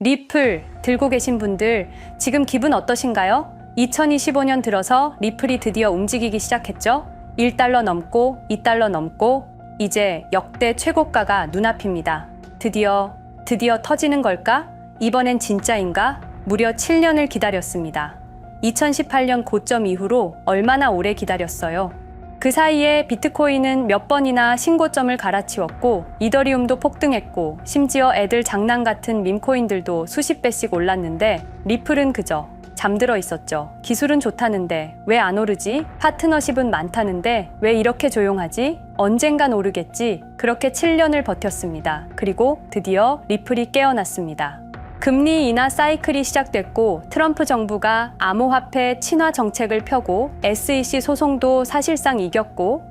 리플 들고 계신 분들 지금 기분 어떠신가요? 2025년 들어서 리플이 드디어 움직이기 시작했죠? 1달러 넘고 2달러 넘고 이제 역대 최고가가 눈앞입니다. 드디어 터지는 걸까? 이번엔 진짜인가? 무려 7년을 기다렸습니다. 2018년 고점 이후로 얼마나 오래 기다렸어요? 그 사이에 비트코인은 몇 번이나 신고점을 갈아치웠고 이더리움도 폭등했고 심지어 애들 장난 같은 밈코인들도 수십 배씩 올랐는데 리플은 그저 잠들어 있었죠. 기술은 좋다는데 왜 안 오르지? 파트너십은 많다는데 왜 이렇게 조용하지? 언젠간 오르겠지. 그렇게 7년을 버텼습니다. 그리고 드디어 리플이 깨어났습니다. 금리 인하 사이클이 시작됐고 트럼프 정부가 암호화폐 친화 정책을 펴고 SEC 소송도 사실상 이겼고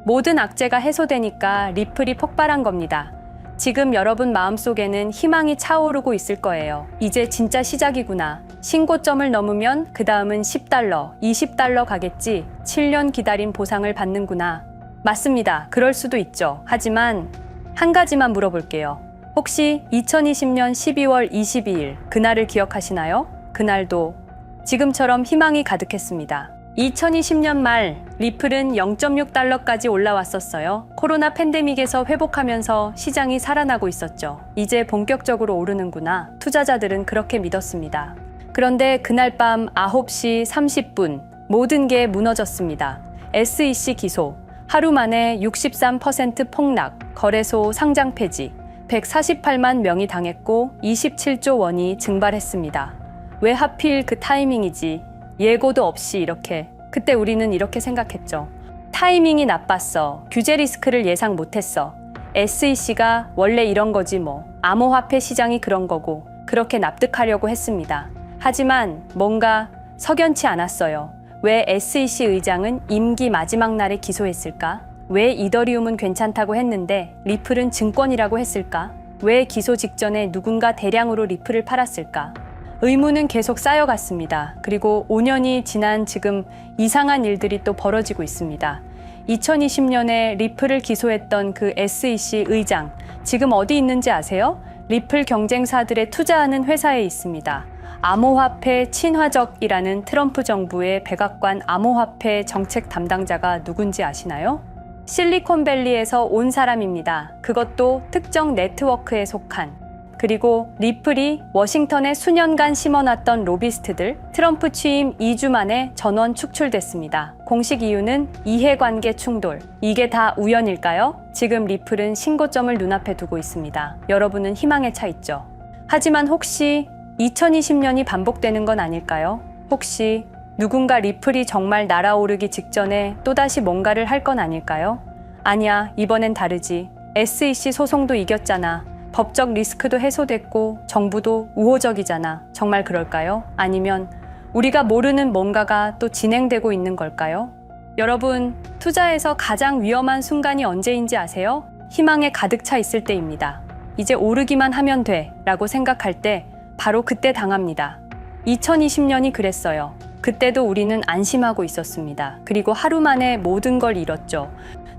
모든 악재가 해소되니까 리플이 폭발한 겁니다. 지금 여러분 마음속에는 희망이 차오르고 있을 거예요. 이제 진짜 시작이구나. 신고점을 넘으면 그 다음은 10달러, 20달러 가겠지. 7년 기다린 보상을 받는구나. 맞습니다. 그럴 수도 있죠. 하지만 한 가지만 물어볼게요. 혹시 2020년 12월 22일 그날을 기억하시나요? 그날도 지금처럼 희망이 가득했습니다. 2020년 말 리플은 0.6달러까지 올라왔었어요. 코로나 팬데믹에서 회복하면서 시장이 살아나고 있었죠. 이제 본격적으로 오르는구나. 투자자들은 그렇게 믿었습니다. 그런데 그날 밤 9시 30분 모든 게 무너졌습니다. SEC 기소, 하루 만에 63% 폭락, 거래소 상장 폐지, 148만 명이 당했고 27조 원이 증발했습니다. 왜 하필 그 타이밍이지? 예고도 없이 이렇게. 그때 우리는 이렇게 생각했죠. 타이밍이 나빴어. 규제 리스크를 예상 못했어. SEC가 원래 이런 거지 뭐. 암호화폐 시장이 그런 거고. 그렇게 납득하려고 했습니다. 하지만 뭔가 석연치 않았어요. 왜 SEC 의장은 임기 마지막 날에 기소했을까? 왜 이더리움은 괜찮다고 했는데 리플은 증권이라고 했을까? 왜 기소 직전에 누군가 대량으로 리플을 팔았을까? 의문은 계속 쌓여갔습니다. 그리고 5년이 지난 지금 이상한 일들이 또 벌어지고 있습니다. 2020년에 리플을 기소했던 그 SEC 의장, 지금 어디 있는지 아세요? 리플 경쟁사들에 투자하는 회사에 있습니다. 암호화폐 친화적이라는 트럼프 정부의 백악관 암호화폐 정책 담당자가 누군지 아시나요? 실리콘밸리에서 온 사람입니다. 그것도 특정 네트워크에 속한. 그리고 리플이 워싱턴에 수년간 심어놨던 로비스트들, 트럼프 취임 2주 만에 전원 축출됐습니다. 공식 이유는 이해관계 충돌. 이게 다 우연일까요? 지금 리플은 신고점을 눈앞에 두고 있습니다. 여러분은 희망에 차 있죠. 하지만 혹시 2020년이 반복되는 건 아닐까요? 혹시 누군가 리플이 정말 날아오르기 직전에 또다시 뭔가를 할 건 아닐까요? 아니야, 이번엔 다르지. SEC 소송도 이겼잖아. 법적 리스크도 해소됐고 정부도 우호적이잖아. 정말 그럴까요? 아니면 우리가 모르는 뭔가가 또 진행되고 있는 걸까요? 여러분, 투자에서 가장 위험한 순간이 언제인지 아세요? 희망에 가득 차 있을 때입니다. 이제 오르기만 하면 돼 라고 생각할 때 바로 그때 당합니다. 2020년이 그랬어요. 그때도 우리는 안심하고 있었습니다. 그리고 하루 만에 모든 걸 잃었죠.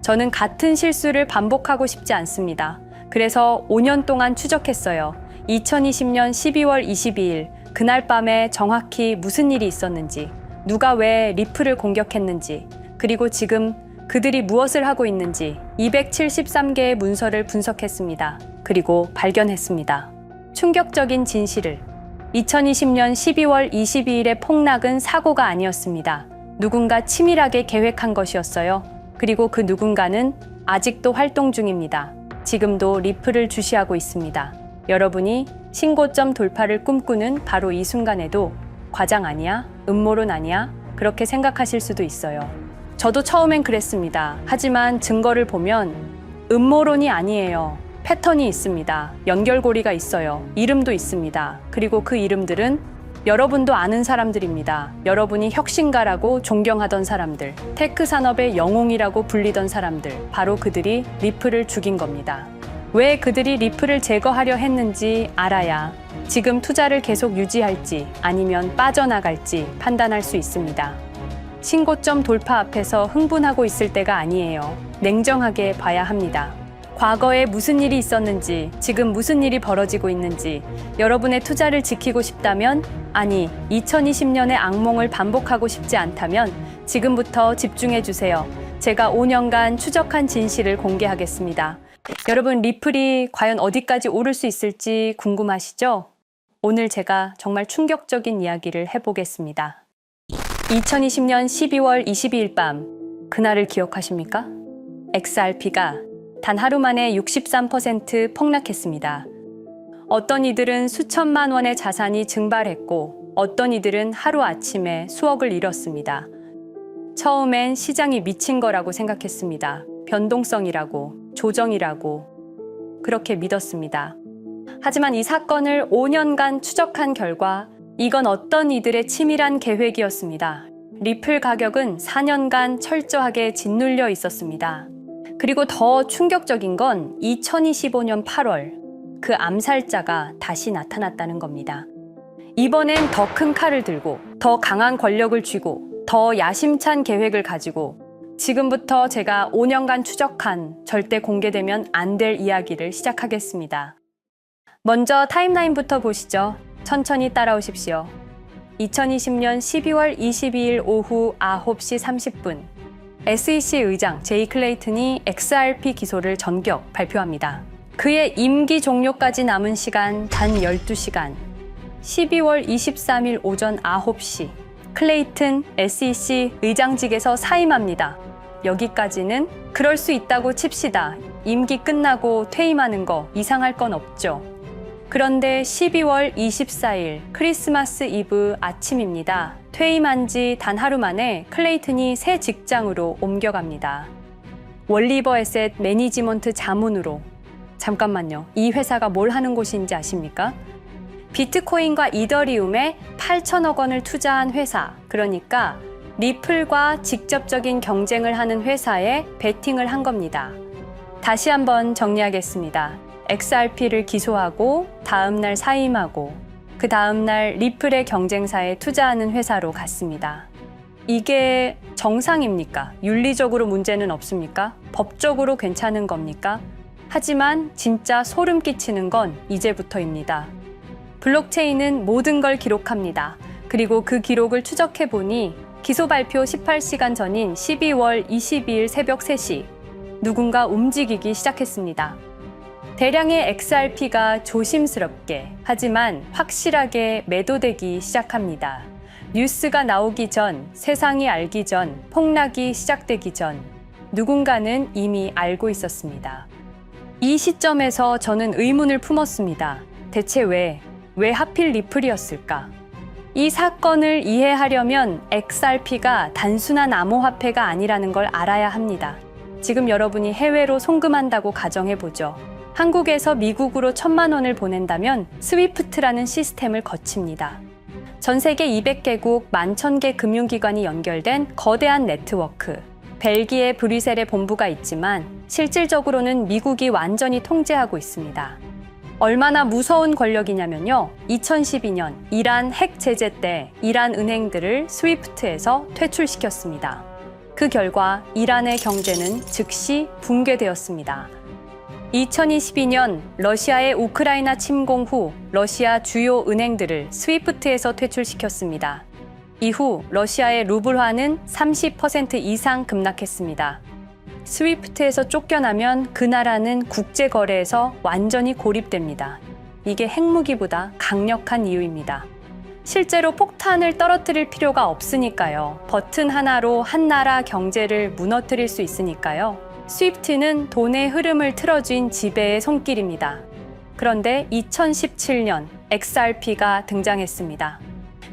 저는 같은 실수를 반복하고 싶지 않습니다. 그래서 5년 동안 추적했어요. 2020년 12월 22일 그날 밤에 정확히 무슨 일이 있었는지, 누가 왜 리플을 공격했는지, 그리고 지금 그들이 무엇을 하고 있는지 273개의 문서를 분석했습니다. 그리고 발견했습니다. 충격적인 진실을. 2020년 12월 22일의 폭락은 사고가 아니었습니다. 누군가 치밀하게 계획한 것이었어요. 그리고 그 누군가는 아직도 활동 중입니다. 지금도 리플을 주시하고 있습니다. 여러분이 신고점 돌파를 꿈꾸는 바로 이 순간에도 과장 아니야? 음모론 아니야? 그렇게 생각하실 수도 있어요. 저도 처음엔 그랬습니다. 하지만 증거를 보면 음모론이 아니에요. 패턴이 있습니다. 연결고리가 있어요. 이름도 있습니다. 그리고 그 이름들은 여러분도 아는 사람들입니다. 여러분이 혁신가라고 존경하던 사람들, 테크 산업의 영웅이라고 불리던 사람들, 바로 그들이 리플을 죽인 겁니다. 왜 그들이 리플을 제거하려 했는지 알아야 지금 투자를 계속 유지할지 아니면 빠져나갈지 판단할 수 있습니다. 신고점 돌파 앞에서 흥분하고 있을 때가 아니에요. 냉정하게 봐야 합니다. 과거에 무슨 일이 있었는지, 지금 무슨 일이 벌어지고 있는지, 여러분의 투자를 지키고 싶다면, 아니, 2020년의 악몽을 반복하고 싶지 않다면 지금부터 집중해 주세요. 제가 5년간 추적한 진실을 공개하겠습니다. 여러분, 리플이 과연 어디까지 오를 수 있을지 궁금하시죠? 오늘 제가 정말 충격적인 이야기를 해보겠습니다. 2020년 12월 22일 밤, 그날을 기억하십니까? XRP가 단 하루 만에 63% 폭락했습니다. 어떤 이들은 수천만 원의 자산이 증발했고, 어떤 이들은 하루아침에 수억을 잃었습니다. 처음엔 시장이 미친 거라고 생각했습니다. 변동성이라고, 조정이라고 그렇게 믿었습니다. 하지만 이 사건을 5년간 추적한 결과 이건 어떤 이들의 치밀한 계획이었습니다. 리플 가격은 4년간 철저하게 짓눌려 있었습니다. 그리고 더 충격적인 건 2025년 8월 그 암살자가 다시 나타났다는 겁니다. 이번엔 더 큰 칼을 들고 더 강한 권력을 쥐고 더 야심찬 계획을 가지고 지금부터 제가 5년간 추적한 절대 공개되면 안 될 이야기를 시작하겠습니다. 먼저 타임라인부터 보시죠. 천천히 따라오십시오. 2020년 12월 22일 오후 9시 30분 SEC 의장 제이 클레이튼이 XRP 기소를 전격 발표합니다. 그의 임기 종료까지 남은 시간 단 12시간. 12월 23일 오전 9시 클레이튼 SEC 의장직에서 사임합니다. 여기까지는 그럴 수 있다고 칩시다. 임기 끝나고 퇴임하는 거 이상할 건 없죠. 그런데 12월 24일 크리스마스 이브 아침입니다. 퇴임한 지 단 하루 만에 클레이튼이 새 직장으로 옮겨갑니다. 월리버 에셋 매니지먼트 자문으로. 잠깐만요. 이 회사가 뭘 하는 곳인지 아십니까? 비트코인과 이더리움에 8천억 원을 투자한 회사, 그러니까 리플과 직접적인 경쟁을 하는 회사에 베팅을 한 겁니다. 다시 한번 정리하겠습니다. XRP를 기소하고 다음날 사임하고 그 다음날 리플의 경쟁사에 투자하는 회사로 갔습니다. 이게 정상입니까? 윤리적으로 문제는 없습니까? 법적으로 괜찮은 겁니까? 하지만 진짜 소름 끼치는 건 이제부터입니다. 블록체인은 모든 걸 기록합니다. 그리고 그 기록을 추적해보니 기소 발표 18시간 전인 12월 22일 새벽 3시 누군가 움직이기 시작했습니다. 대량의 XRP가 조심스럽게 하지만 확실하게 매도되기 시작합니다. 뉴스가 나오기 전, 세상이 알기 전, 폭락이 시작되기 전 누군가는 이미 알고 있었습니다. 이 시점에서 저는 의문을 품었습니다. 대체 왜 하필 리플이었을까? 이 사건을 이해하려면 XRP가 단순한 암호화폐가 아니라는 걸 알아야 합니다. 지금 여러분이 해외로 송금한다고 가정해보죠. 한국에서 미국으로 1,000만 원을 보낸다면 스위프트라는 시스템을 거칩니다. 전 세계 200개국 11,000개 금융기관이 연결된 거대한 네트워크. 벨기에 브뤼셀에 본부가 있지만 실질적으로는 미국이 완전히 통제하고 있습니다. 얼마나 무서운 권력이냐면요. 2012년 이란 핵 제재 때 이란 은행들을 스위프트에서 퇴출시켰습니다. 그 결과 이란의 경제는 즉시 붕괴되었습니다. 2022년 러시아의 우크라이나 침공 후 러시아 주요 은행들을 스위프트에서 퇴출시켰습니다. 이후 러시아의 루블화는 30% 이상 급락했습니다. 스위프트에서 쫓겨나면 그 나라는 국제거래에서 완전히 고립됩니다. 이게 핵무기보다 강력한 이유입니다. 실제로 폭탄을 떨어뜨릴 필요가 없으니까요. 버튼 하나로 한 나라 경제를 무너뜨릴 수 있으니까요. 스위프트는 돈의 흐름을 틀어쥔 지배의 손길입니다. 그런데 2017년 XRP가 등장했습니다.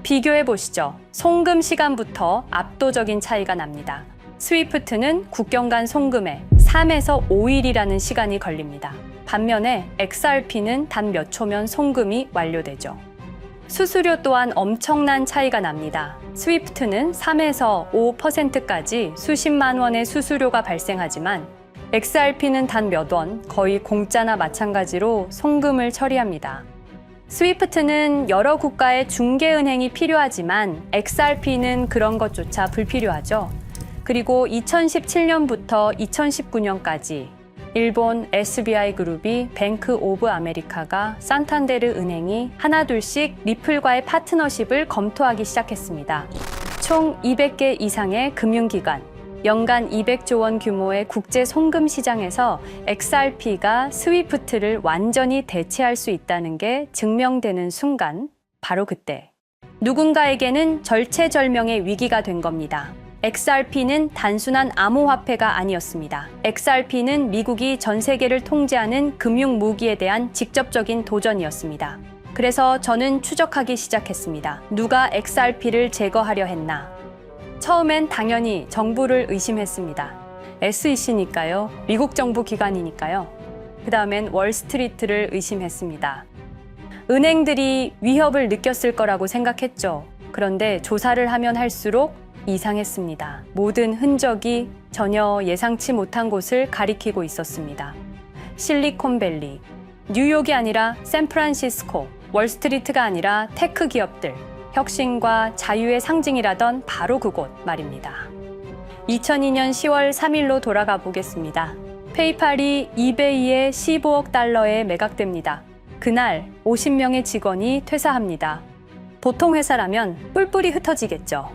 비교해 보시죠. 송금 시간부터 압도적인 차이가 납니다. 스위프트는 국경 간 송금에 3에서 5일이라는 시간이 걸립니다. 반면에 XRP는 단 몇 초면 송금이 완료되죠. 수수료 또한 엄청난 차이가 납니다. 스위프트는 3에서 5%까지 수십만 원의 수수료가 발생하지만 XRP는 단 몇 원, 거의 공짜나 마찬가지로 송금을 처리합니다. 스위프트는 여러 국가의 중개은행이 필요하지만 XRP는 그런 것조차 불필요하죠. 그리고 2017년부터 2019년까지 일본 SBI 그룹이 뱅크 오브 아메리카가 산탄데르 은행이 하나둘씩 리플과의 파트너십을 검토하기 시작했습니다. 총 200개 이상의 금융기관, 연간 200조 원 규모의 국제 송금 시장에서 XRP가 스위프트를 완전히 대체할 수 있다는 게 증명되는 순간, 바로 그때 누군가에게는 절체절명의 위기가 된 겁니다. XRP는 단순한 암호화폐가 아니었습니다. XRP는 미국이 전 세계를 통제하는 금융 무기에 대한 직접적인 도전이었습니다. 그래서 저는 추적하기 시작했습니다. 누가 XRP를 제거하려 했나? 처음엔 당연히 정부를 의심했습니다. SEC니까요. 미국 정부 기관이니까요. 그 다음엔 월스트리트를 의심했습니다. 은행들이 위협을 느꼈을 거라고 생각했죠. 그런데 조사를 하면 할수록 이상했습니다. 모든 흔적이 전혀 예상치 못한 곳을 가리키고 있었습니다. 실리콘밸리, 뉴욕이 아니라 샌프란시스코, 월스트리트가 아니라 테크 기업들, 혁신과 자유의 상징이라던 바로 그곳 말입니다. 2002년 10월 3일로 돌아가 보겠습니다. 페이팔이 이베이에 15억 달러에 매각됩니다. 그날 50명의 직원이 퇴사합니다. 보통 회사라면 뿔뿔이 흩어지겠죠.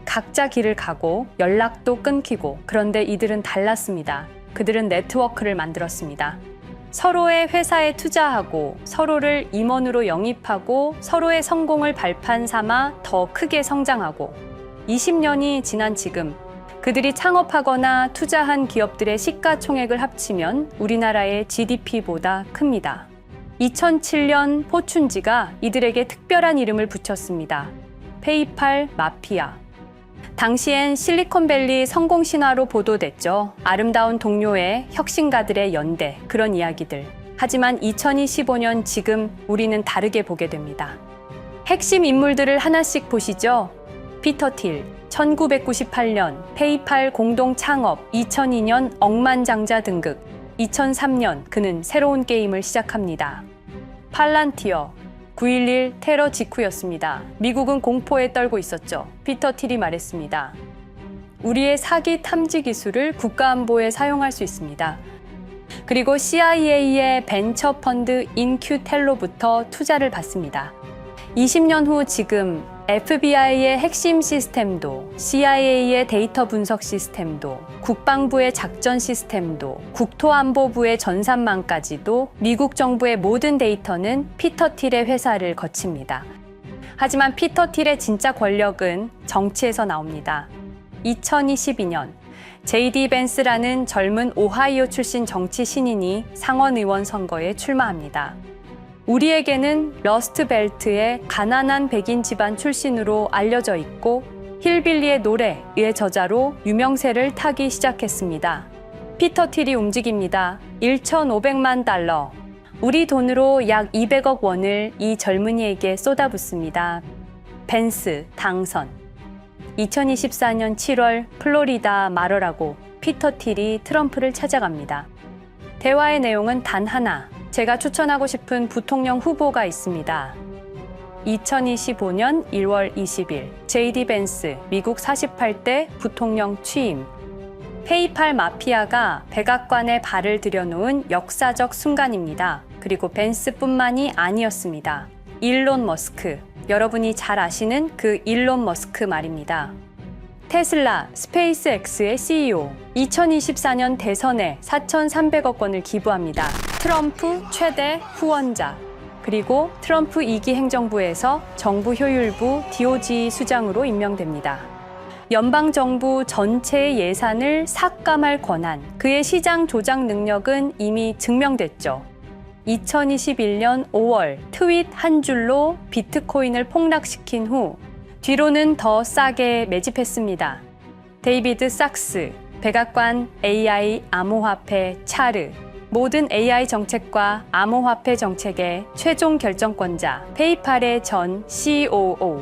각자 길을 가고 연락도 끊기고, 그런데 이들은 달랐습니다. 그들은 네트워크를 만들었습니다. 서로의 회사에 투자하고 서로를 임원으로 영입하고 서로의 성공을 발판 삼아 더 크게 성장하고, 20년이 지난 지금 그들이 창업하거나 투자한 기업들의 시가총액을 합치면 우리나라의 GDP보다 큽니다. 2007년 포춘지가 이들에게 특별한 이름을 붙였습니다. 페이팔 마피아. 당시엔 실리콘밸리 성공 신화로 보도됐죠. 아름다운 동료의 혁신가들의 연대, 그런 이야기들. 하지만 2025년 지금 우리는 다르게 보게 됩니다. 핵심 인물들을 하나씩 보시죠. 피터 틸, 1998년 페이팔 공동 창업, 2002년 억만장자 등극, 2003년 그는 새로운 게임을 시작합니다. 팔란티어, 9.11 테러 직후였습니다. 미국은 공포에 떨고 있었죠. 피터 틸이 말했습니다. 우리의 사기 탐지 기술을 국가안보에 사용할 수 있습니다. 그리고 CIA의 벤처 펀드 인큐텔로부터 투자를 받습니다. 20년 후 지금 FBI의 핵심 시스템도, CIA의 데이터 분석 시스템도, 국방부의 작전 시스템도, 국토안보부의 전산망까지도 미국 정부의 모든 데이터는 피터 틸의 회사를 거칩니다. 하지만 피터 틸의 진짜 권력은 정치에서 나옵니다. 2022년 JD 벤스라는 젊은 오하이오 출신 정치 신인이 상원의원 선거에 출마합니다. 우리에게는 러스트벨트의 가난한 백인 집안 출신으로 알려져 있고 힐빌리의 노래의 저자로 유명세를 타기 시작했습니다. 피터 틸이 움직입니다. 1,500만 달러, 우리 돈으로 약 200억 원을 이 젊은이에게 쏟아붓습니다. 벤스 당선. 2024년 7월 플로리다 마러라고 피터 틸이 트럼프를 찾아갑니다. 대화의 내용은 단 하나. 제가 추천하고 싶은 부통령 후보가 있습니다. 2025년 1월 20일 JD 벤스 미국 48대 부통령 취임. 페이팔 마피아가 백악관에 발을 들여놓은 역사적 순간입니다. 그리고 벤스뿐만이 아니었습니다. 일론 머스크, 여러분이 잘 아시는 그 일론 머스크 말입니다. 테슬라, 스페이스X의 CEO, 2024년 대선에 4,300억 원을 기부합니다. 트럼프 최대 후원자, 그리고 트럼프 2기 행정부에서 정부 효율부 DOJ 수장으로 임명됩니다. 연방정부 전체의 예산을 삭감할 권한, 그의 시장 조작 능력은 이미 증명됐죠. 2021년 5월 트윗 한 줄로 비트코인을 폭락시킨 후 뒤로는 더 싸게 매집했습니다. 데이비드 sak스, 백악관 AI 암호화폐 차르, 모든 AI 정책과 암호화폐 정책의 최종 결정권자, 페이팔의 전 COO.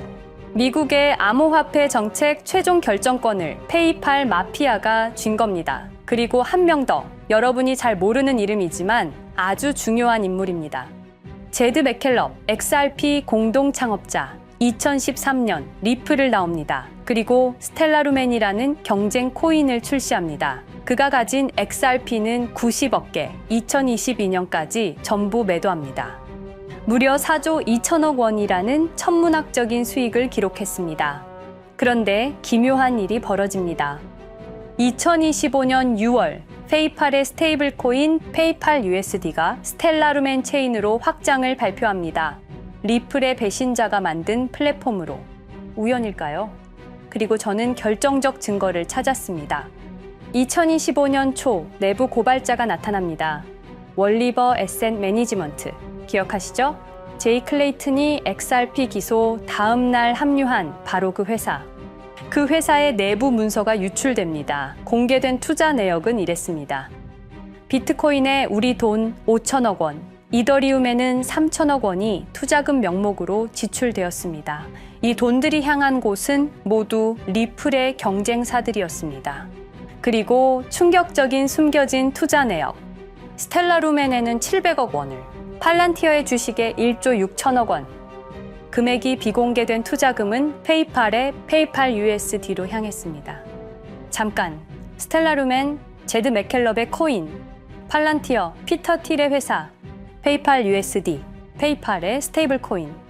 미국의 암호화폐 정책 최종 결정권을 페이팔 마피아가 쥔 겁니다. 그리고 한 명 더, 여러분이 잘 모르는 이름이지만 아주 중요한 인물입니다. 제드 맥켈럽, XRP 공동 창업자, 2013년 리플을 나옵니다. 그리고 스텔라루멘이라는 경쟁 코인을 출시합니다. 그가 가진 XRP는 90억 개, 2022년까지 전부 매도합니다. 무려 4조 2천억 원이라는 천문학적인 수익을 기록했습니다. 그런데 기묘한 일이 벌어집니다. 2025년 6월 페이팔의 스테이블 코인 페이팔 USD가 스텔라루멘 체인으로 확장을 발표합니다. 리플의 배신자가 만든 플랫폼으로. 우연일까요? 그리고 저는 결정적 증거를 찾았습니다. 2025년 초 내부 고발자가 나타납니다. 월리버 에셋 매니지먼트. 기억하시죠? 제이 클레이튼이 XRP 기소 다음 날 합류한 바로 그 회사. 그 회사의 내부 문서가 유출됩니다. 공개된 투자 내역은 이랬습니다. 비트코인에 우리 돈 5천억 원, 이더리움에는 3천억 원이 투자금 명목으로 지출되었습니다. 이 돈들이 향한 곳은 모두 리플의 경쟁사들이었습니다. 그리고 충격적인 숨겨진 투자 내역. 스텔라루멘에는 700억 원을, 팔란티어의 주식에 1조 6천억 원, 금액이 비공개된 투자금은 페이팔의 페이팔 USD로 향했습니다. 잠깐, 스텔라루멘, 제드 맥켈럽의 코인, 팔란티어, 피터 틸의 회사, 페이팔 USD, 페이팔의 스테이블 코인.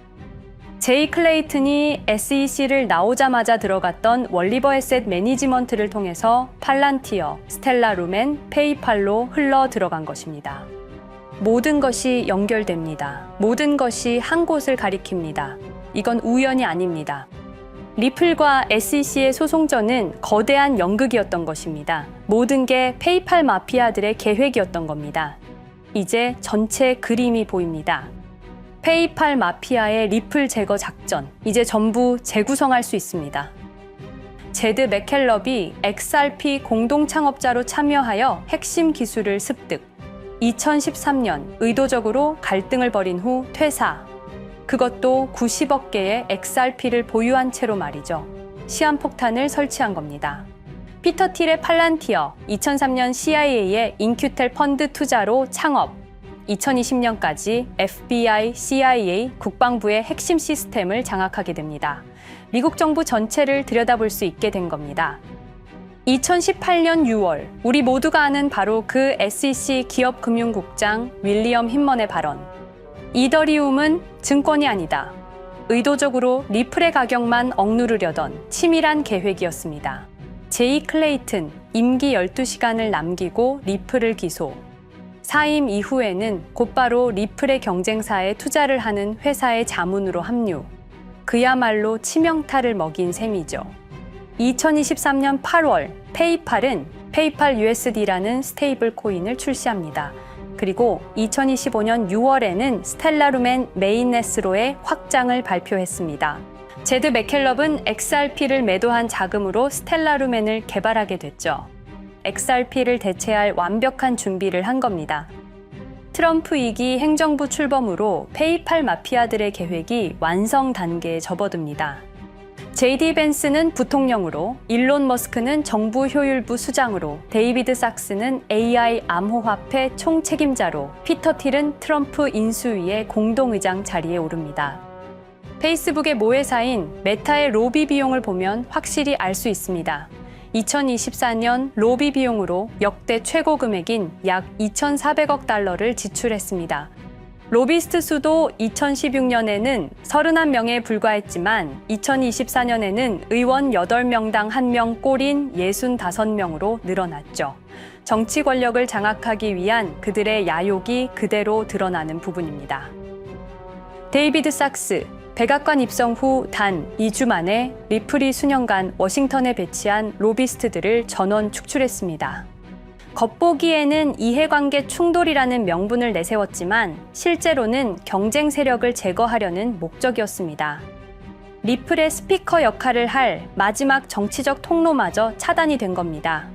제이 클레이튼이 SEC를 나오자마자 들어갔던 월리버 에셋 매니지먼트를 통해서 팔란티어, 스텔라루멘, 페이팔로 흘러 들어간 것입니다. 모든 것이 연결됩니다. 모든 것이 한 곳을 가리킵니다. 이건 우연이 아닙니다. 리플과 SEC의 소송전은 거대한 연극이었던 것입니다. 모든 게 페이팔 마피아들의 계획이었던 겁니다. 이제 전체 그림이 보입니다. 페이팔 마피아의 리플 제거 작전, 이제 전부 재구성할 수 있습니다. 제드 맥켈럽이 XRP 공동 창업자로 참여하여 핵심 기술을 습득. 2013년 의도적으로 갈등을 벌인 후 퇴사. 그것도 90억 개의 XRP를 보유한 채로 말이죠. 시한폭탄을 설치한 겁니다. 피터 틸의 팔란티어, 2003년 CIA의 인큐텔 펀드 투자로 창업. 2020년까지 FBI, CIA, 국방부의 핵심 시스템을 장악하게 됩니다. 미국 정부 전체를 들여다볼 수 있게 된 겁니다. 2018년 6월, 우리 모두가 아는 바로 그 SEC 기업금융국장 윌리엄 힌먼의 발언. 이더리움은 증권이 아니다. 의도적으로 리플의 가격만 억누르려던 치밀한 계획이었습니다. 제이 클레이튼, 임기 12시간을 남기고 리플을 기소. 사임 이후에는 곧바로 리플의 경쟁사에 투자를 하는 회사의 자문으로 합류. 그야말로 치명타를 먹인 셈이죠. 2023년 8월 페이팔은 페이팔 USD라는 스테이블 코인을 출시합니다. 그리고 2025년 6월에는 스텔라루멘 메인넷으로의 확장을 발표했습니다. 제드 맥켈럽은 XRP를 매도한 자금으로 스텔라루멘을 개발하게 됐죠. XRP를 대체할 완벽한 준비를 한 겁니다. 트럼프 2기 행정부 출범으로 페이팔 마피아들의 계획이 완성 단계에 접어듭니다. JD 벤스는 부통령으로, 일론 머스크는 정부 효율부 수장으로, 데이비드 sak스는 AI 암호화폐 총책임자로, 피터 틸은 트럼프 인수위의 공동의장 자리에 오릅니다. 페이스북의 모회사인 메타의 로비 비용을 보면 확실히 알 수 있습니다. 2024년 로비 비용으로 역대 최고 금액인 약 2,400억 달러를 지출했습니다. 로비스트 수도 2016년에는 31명에 불과했지만 2024년에는 의원 8명당 1명 꼴인 65명으로 늘어났죠. 정치 권력을 장악하기 위한 그들의 야욕이 그대로 드러나는 부분입니다. 데이비드 sak스, 백악관 입성 후 단 2주 만에 리플이 수년간 워싱턴에 배치한 로비스트들을 전원 축출했습니다. 겉보기에는 이해관계 충돌이라는 명분을 내세웠지만 실제로는 경쟁 세력을 제거하려는 목적이었습니다. 리플의 스피커 역할을 할 마지막 정치적 통로마저 차단이 된 겁니다.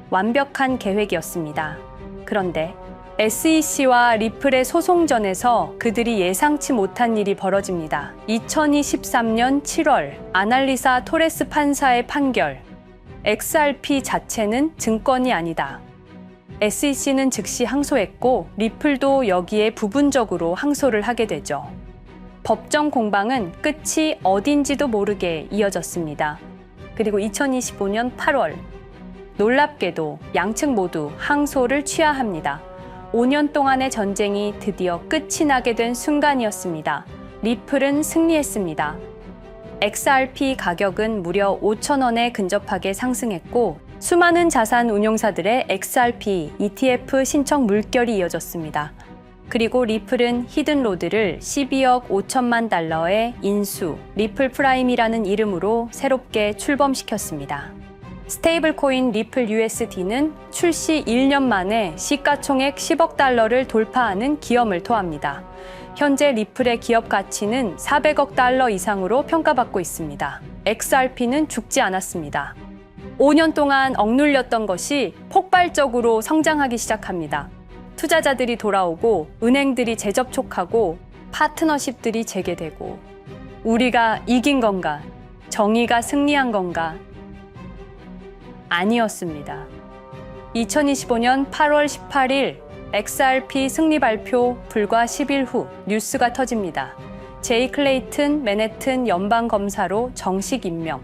완벽한 계획이었습니다. 그런데 SEC와 리플의 소송전에서 그들이 예상치 못한 일이 벌어집니다. 2023년 7월 아날리사 토레스 판사의 판결. XRP 자체는 증권이 아니다. SEC는 즉시 항소했고 리플도 여기에 부분적으로 항소를 하게 되죠. 법정 공방은 끝이 어딘지도 모르게 이어졌습니다. 그리고 2025년 8월 놀랍게도 양측 모두 항소를 취하합니다. 5년 동안의 전쟁이 드디어 끝이 나게 된 순간이었습니다. 리플은 승리했습니다. XRP 가격은 무려 5,000원에 근접하게 상승했고 수많은 자산 운용사들의 XRP ETF 신청 물결이 이어졌습니다. 그리고 리플은 히든로드를 12억 5천만 달러의 인수, 리플 프라임이라는 이름으로 새롭게 출범시켰습니다. 스테이블 코인 리플 USD는 출시 1년 만에 시가총액 10억 달러를 돌파하는 기염을 토합니다. 현재 리플의 기업 가치는 400억 달러 이상으로 평가받고 있습니다. XRP는 죽지 않았습니다. 5년 동안 억눌렸던 것이 폭발적으로 성장하기 시작합니다. 투자자들이 돌아오고 은행들이 재접촉하고 파트너십들이 재개되고 우리가 이긴 건가? 정의가 승리한 건가? 아니었습니다. 2025년 8월 18일 XRP 승리 발표 불과 10일 후 뉴스가 터집니다. 제이 클레이튼 맨해튼 연방검사로 정식 임명.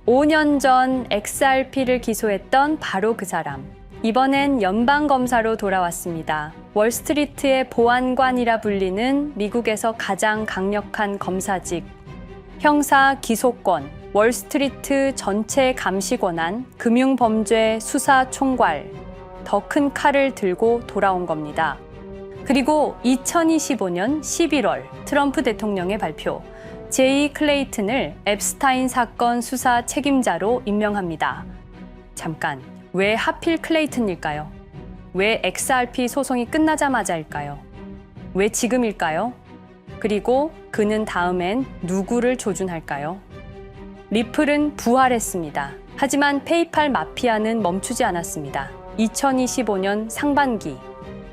5년 전 XRP를 기소했던 바로 그 사람. 이번엔 연방검사로 돌아왔습니다. 월스트리트의 보안관이라 불리는 미국에서 가장 강력한 검사직. 형사 기소권, 월스트리트 전체 감시 권한, 금융범죄 수사 총괄. 더 큰 칼을 들고 돌아온 겁니다. 그리고 2025년 11월 트럼프 대통령의 발표. 제이 클레이튼을 앱스타인 사건 수사 책임자로 임명합니다. 잠깐, 왜 하필 클레이튼일까요? 왜 XRP 소송이 끝나자마자일까요? 왜 지금일까요? 그리고 그는 다음엔 누구를 조준할까요? 리플은 부활했습니다. 하지만 페이팔 마피아는 멈추지 않았습니다. 2025년 상반기,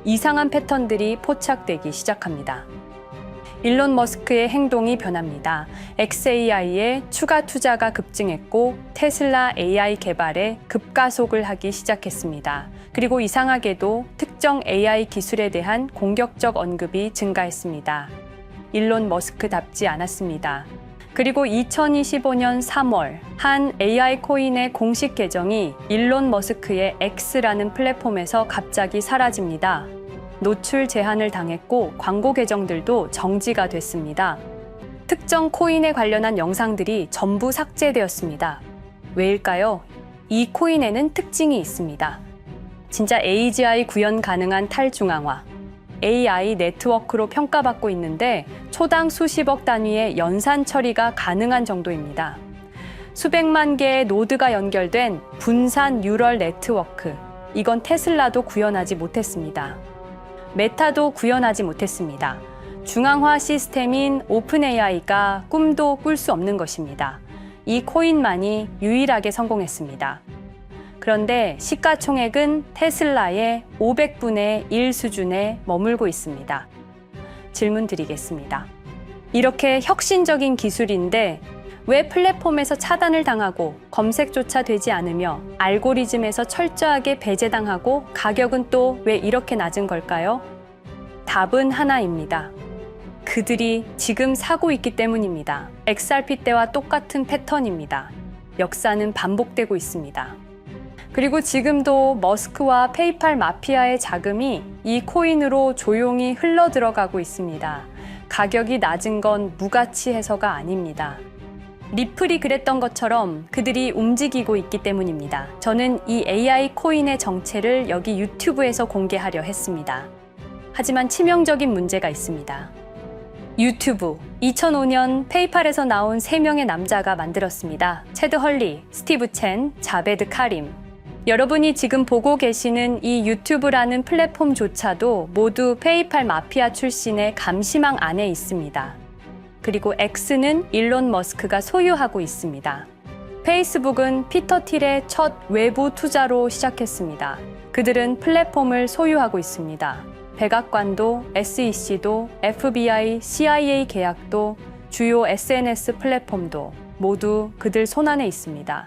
이상한 패턴들이 포착되기 시작합니다. 일론 머스크의 행동이 변합니다. xAI에 추가 투자가 급증했고 테슬라 AI 개발에 급가속을 하기 시작했습니다. 그리고 이상하게도 특정 AI 기술에 대한 공격적 언급이 증가했습니다. 일론 머스크답지 않았습니다. 그리고 2025년 3월 한 AI 코인의 공식 계정이 일론 머스크의 X라는 플랫폼에서 갑자기 사라집니다. 노출 제한을 당했고 광고 계정들도 정지가 됐습니다. 특정 코인에 관련한 영상들이 전부 삭제되었습니다. 왜일까요? 이 코인에는 특징이 있습니다. 진짜 AGI 구현 가능한 탈중앙화, AI 네트워크로 평가받고 있는데 초당 수십억 단위의 연산 처리가 가능한 정도입니다. 수백만 개의 노드가 연결된 분산 뉴럴 네트워크, 이건 테슬라도 구현하지 못했습니다. 메타도 구현하지 못했습니다. 중앙화 시스템인 오픈 AI가 꿈도 꿀 수 없는 것입니다. 이 코인만이 유일하게 성공했습니다. 그런데 시가총액은 테슬라의 500분의 1 수준에 머물고 있습니다. 질문 드리겠습니다. 이렇게 혁신적인 기술인데 왜 플랫폼에서 차단을 당하고 검색조차 되지 않으며 알고리즘에서 철저하게 배제당하고 가격은 또 왜 이렇게 낮은 걸까요? 답은 하나입니다. 그들이 지금 사고 있기 때문입니다. XRP 때와 똑같은 패턴입니다. 역사는 반복되고 있습니다. 그리고 지금도 머스크와 페이팔 마피아의 자금이 이 코인으로 조용히 흘러 들어가고 있습니다. 가격이 낮은 건 무가치해서가 아닙니다. 리플이 그랬던 것처럼 그들이 움직이고 있기 때문입니다. 저는 이 AI 코인의 정체를 여기 유튜브에서 공개하려 했습니다. 하지만 치명적인 문제가 있습니다. 유튜브, 2005년 페이팔에서 나온 3명의 남자가 만들었습니다. 체드 헐리, 스티브 첸, 자베드 카림. 여러분이 지금 보고 계시는 이 유튜브라는 플랫폼조차도 모두 페이팔 마피아 출신의 감시망 안에 있습니다. 그리고 X는 일론 머스크가 소유하고 있습니다. 페이스북은 피터 틸의 첫 외부 투자로 시작했습니다. 그들은 플랫폼을 소유하고 있습니다. 백악관도, SEC도, FBI, CIA 계약도, 주요 SNS 플랫폼도 모두 그들 손안에 있습니다.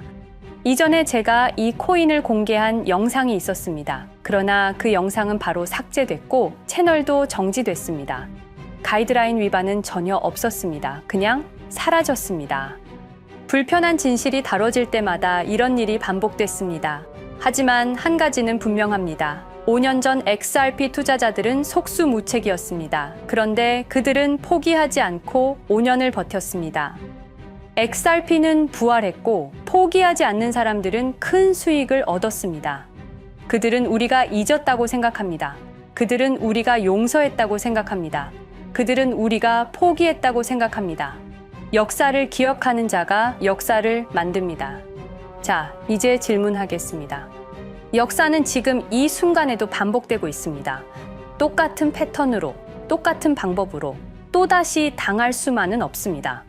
이전에 제가 이 코인을 공개한 영상이 있었습니다. 그러나 그 영상은 바로 삭제됐고 채널도 정지됐습니다. 가이드라인 위반은 전혀 없었습니다. 그냥 사라졌습니다. 불편한 진실이 다뤄질 때마다 이런 일이 반복됐습니다. 하지만 한 가지는 분명합니다. 5년 전 XRP 투자자들은 속수무책이었습니다. 그런데 그들은 포기하지 않고 5년을 버텼습니다. XRP는 부활했고 포기하지 않는 사람들은 큰 수익을 얻었습니다. 그들은 우리가 잊었다고 생각합니다. 그들은 우리가 용서했다고 생각합니다. 그들은 우리가 포기했다고 생각합니다. 역사를 기억하는 자가 역사를 만듭니다. 자, 이제 질문하겠습니다. 역사는 지금 이 순간에도 반복되고 있습니다. 똑같은 패턴으로, 똑같은 방법으로 또다시 당할 수만은 없습니다.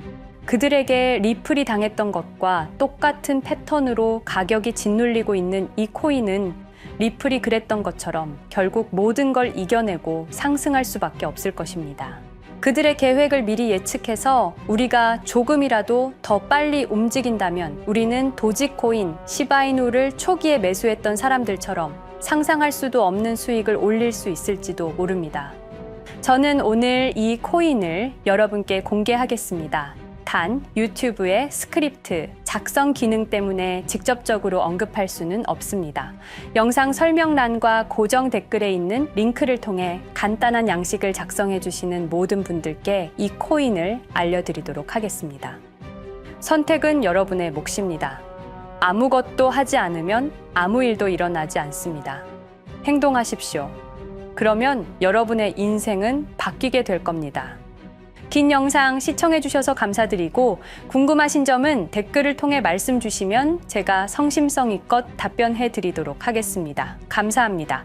그들에게 리플이 당했던 것과 똑같은 패턴으로 가격이 짓눌리고 있는 이 코인은 리플이 그랬던 것처럼 결국 모든 걸 이겨내고 상승할 수밖에 없을 것입니다. 그들의 계획을 미리 예측해서 우리가 조금이라도 더 빨리 움직인다면 우리는 도지코인, 시바이누를 초기에 매수했던 사람들처럼 상상할 수도 없는 수익을 올릴 수 있을지도 모릅니다. 저는 오늘 이 코인을 여러분께 공개하겠습니다. 단, 유튜브의 스크립트, 작성 기능 때문에 직접적으로 언급할 수는 없습니다. 영상 설명란과 고정 댓글에 있는 링크를 통해 간단한 양식을 작성해 주시는 모든 분들께 이 코인을 알려드리도록 하겠습니다. 선택은 여러분의 몫입니다. 아무것도 하지 않으면 아무 일도 일어나지 않습니다. 행동하십시오. 그러면 여러분의 인생은 바뀌게 될 겁니다. 긴 영상 시청해주셔서 감사드리고 궁금하신 점은 댓글을 통해 말씀 주시면 제가 성심성의껏 답변해 드리도록 하겠습니다. 감사합니다.